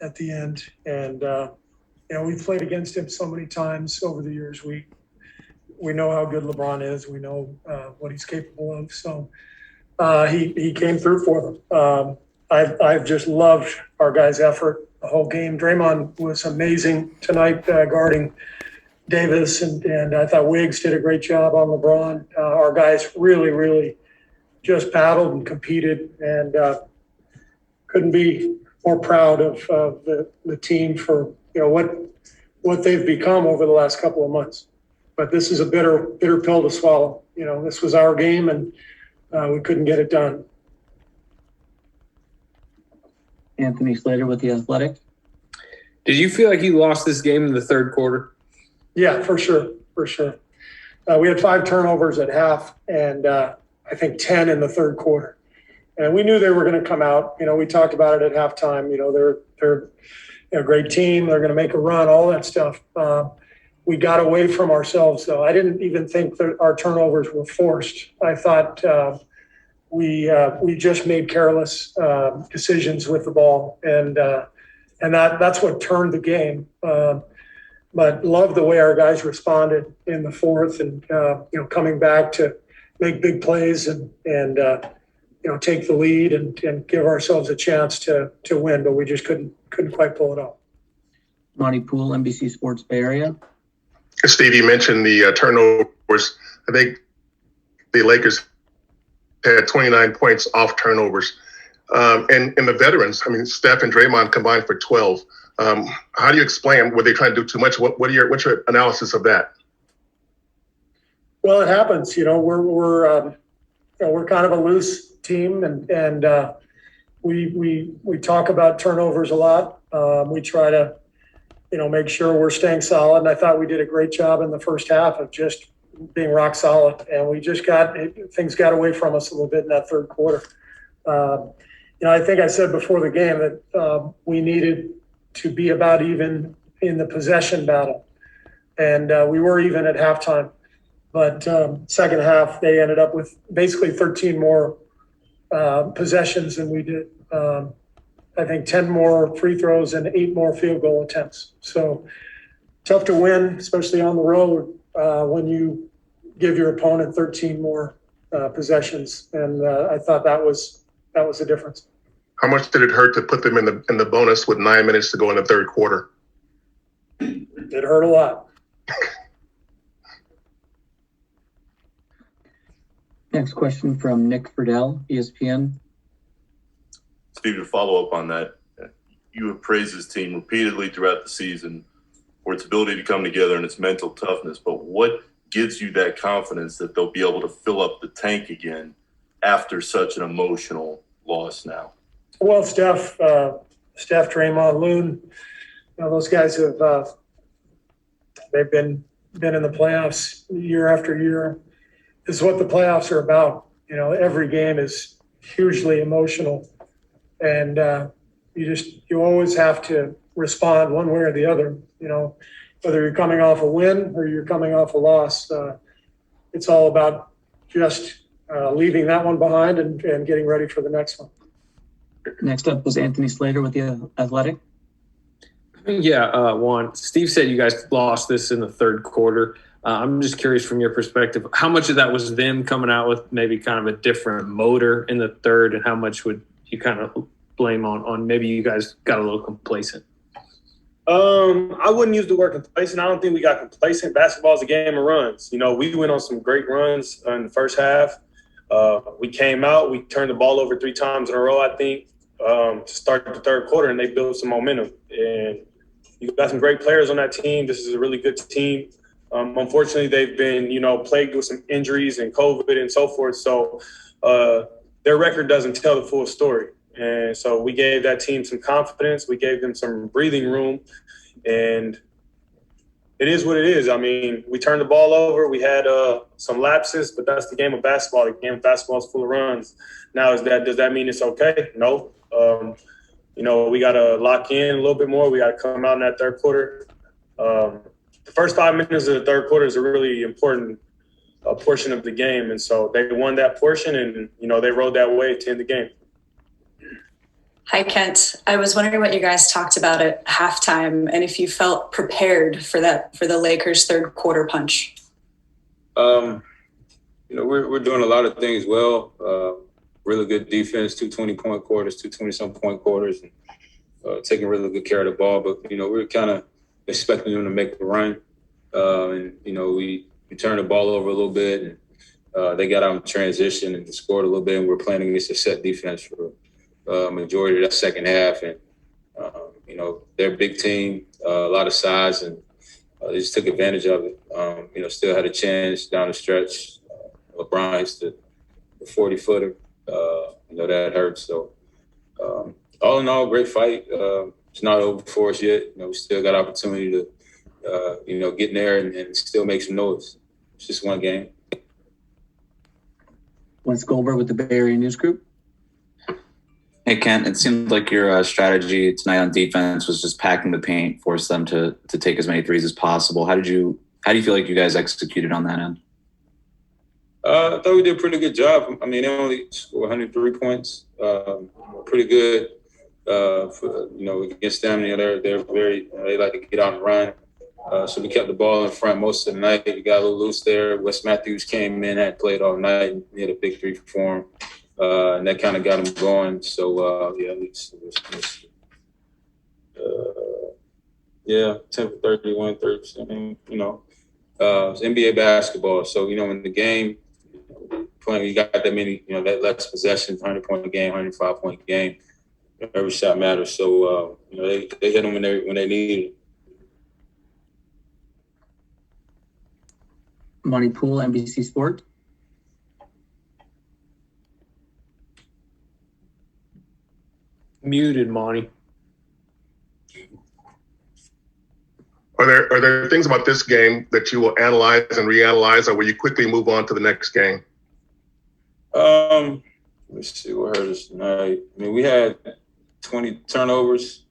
at the end. And, we've played against him so many times over the years. We know how good LeBron is. We know what he's capable of. So he came through for them. I've just loved our guys' effort the whole game. Draymond was amazing tonight guarding Davis, and I thought Wiggs did a great job on LeBron. Our guys really, really just battled and competed, and couldn't be more proud of the team for what they've become over the last couple of months. But this is a bitter pill to swallow. This was our game, and we couldn't get it done. Anthony Slater with The Athletic. Did you feel like you lost this game in the third quarter? Yeah, for sure. We had 5 turnovers at half, and I think 10 in the third quarter. And we knew they were going to come out. We talked about it at halftime. They're a great team. They're going to make a run, all that stuff. We got away from ourselves, though. I didn't even think that our turnovers were forced. I thought we just made careless decisions with the ball, and that's what turned the game. But love the way our guys responded in the fourth, and coming back to make big plays and take the lead and give ourselves a chance to win. But we just couldn't quite pull it off. Monty Poole, NBC Sports Bay Area. Steve, you mentioned the turnovers. I think the Lakers had 29 points off turnovers. And the veterans, Steph and Draymond combined for 12. How do you explain? Were they trying to do too much? What's your analysis of that? Well, it happens. We're kind of a loose team, and we talk about turnovers a lot. We try to make sure we're staying solid. And I thought we did a great job in the first half of just being rock solid. And we just things got away from us a little bit in that third quarter. I think I said before the game that we needed to be about even in the possession battle. And we were even at halftime. But second half, they ended up with basically 13 more possessions than we did. I think 10 more free throws and 8 more field goal attempts. So tough to win, especially on the road, when you give your opponent 13 more possessions. And I thought that was the difference. How much did it hurt to put them in the bonus with 9 minutes to go in the third quarter? It hurt a lot. Next question from Nick Friedel, ESPN. Steve, to follow up on that, you have praised this team repeatedly throughout the season for its ability to come together and its mental toughness. But what gives you that confidence that they'll be able to fill up the tank again after such an emotional loss now? Well, Steph, Draymond, Loon, those guys have they've been in the playoffs year after year. This is what the playoffs are about. Every game is hugely emotional, and you always have to respond one way or the other. Whether you're coming off a win or you're coming off a loss, it's all about just leaving that one behind and getting ready for the next one. Next up was Anthony Slater with The Athletic. Yeah, Juan, Steve said you guys lost this in the third quarter. I'm just curious from your perspective, how much of that was them coming out with maybe kind of a different motor in the third, and how much would you kind of blame on maybe you guys got a little complacent? I wouldn't use the word complacent. I don't think we got complacent. Basketball is a game of runs. We went on some great runs in the first half. We came out, we turned the ball over 3 times in a row, I think, to start the third quarter, and they built some momentum. And you got some great players on that team. This is a really good team. Unfortunately, they've been, plagued with some injuries and COVID and so forth. So their record doesn't tell the full story. And so we gave that team some confidence. We gave them some breathing room. And it is what it is. We turned the ball over. We had some lapses, but that's the game of basketball. The game of basketball is full of runs. Now, does that mean it's okay? No. We got to lock in a little bit more. We got to come out in that third quarter. The first 5 minutes of the third quarter is a really important portion of the game. And so they won that portion, and, they rode that wave to end the game. Hi, Kent. I was wondering what you guys talked about at halftime and if you felt prepared for the Lakers' third quarter punch. We're doing a lot of things well. Really good defense, 220-point quarters, 220-some-point quarters, and taking really good care of the ball. But, we're kind of expecting them to make a run. We turned the ball over a little bit, and they got out in transition and scored a little bit, and we're playing against a set defense for majority of that second half. And, they're a big team, a lot of size, and they just took advantage of it. Still had a chance down the stretch. LeBron hits the 40-footer. That hurts. So, all in all, great fight. It's not over for us yet. We still got opportunity to, get in there and still make some noise. It's just one game. Wes Goldberg with the Bay Area News Group. Hey, Kent, it seemed like your strategy tonight on defense was just packing the paint, force them to take as many threes as possible. How do you feel like you guys executed on that end? I thought we did a pretty good job. I mean, they only scored 103 points. Pretty good against them. They're very, they like to get out and run. So we kept the ball in front most of the night. We got a little loose there. Wes Matthews came in, had played all night, and he had a big three for him. And that kind of got him going. So, 10 for 31, 30%. It's NBA basketball. So, in the game, playing, you got that many, that less possessions, 100-point game, 105-point game. Every shot matters. So, they hit them when they needed it. Monty Poole, NBC Sport. Muted, Monty. Are there things about this game that you will analyze and reanalyze, or will you quickly move on to the next game? Let me see what hurt us tonight. I mean, we had 20 turnovers.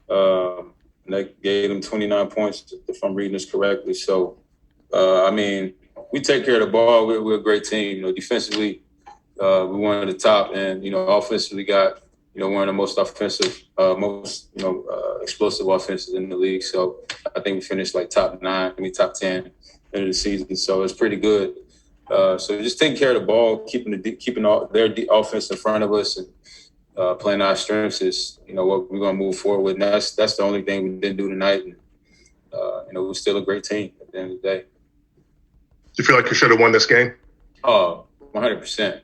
And that gave them 29 points, if I'm reading this correctly. So, we take care of the ball. We're a great team. Defensively, we're one of the top, and offensively, got one of the most offensive, explosive offenses in the league. So I think we finished like top 10 end of the season. So it's pretty good. So just taking care of the ball, keeping their offense in front of us, and playing our strengths is what we're gonna move forward with. And that's the only thing we didn't do tonight. And we're still a great team at the end of the day. Do you feel like you should have won this game? Oh, 100%.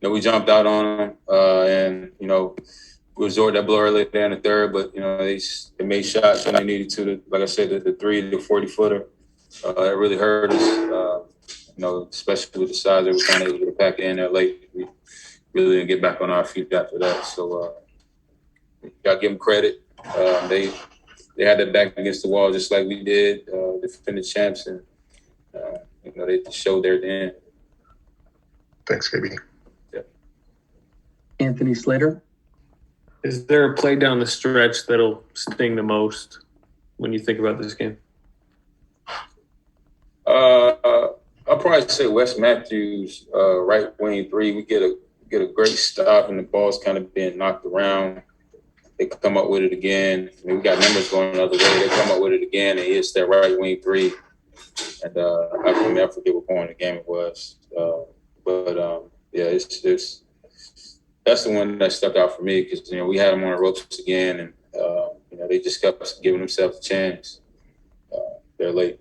We jumped out on them, and we absorbed that blow early there in the third. But they made shots when they needed to. Like I said, the 40-footer, it really hurt us. Especially with the size they were kind of able to pack in there late. We really didn't get back on our feet after that. So got to give them credit. They had their back against the wall just like we did, defending champs, and they showed there at the end. Thanks, KB. Anthony Slater. Is there a play down the stretch that'll sting the most when you think about this game? I'll probably say Wes Matthews, right wing three. We get a great stop, and the ball's kind of being knocked around. They come up with it again. I mean, we got numbers going the other way. They come up with it again, and he hits that right wing three. And I forget what point in the game it was. It's that's the one that stuck out for me because we had them on the ropes again, and they just kept giving themselves a chance. They're late.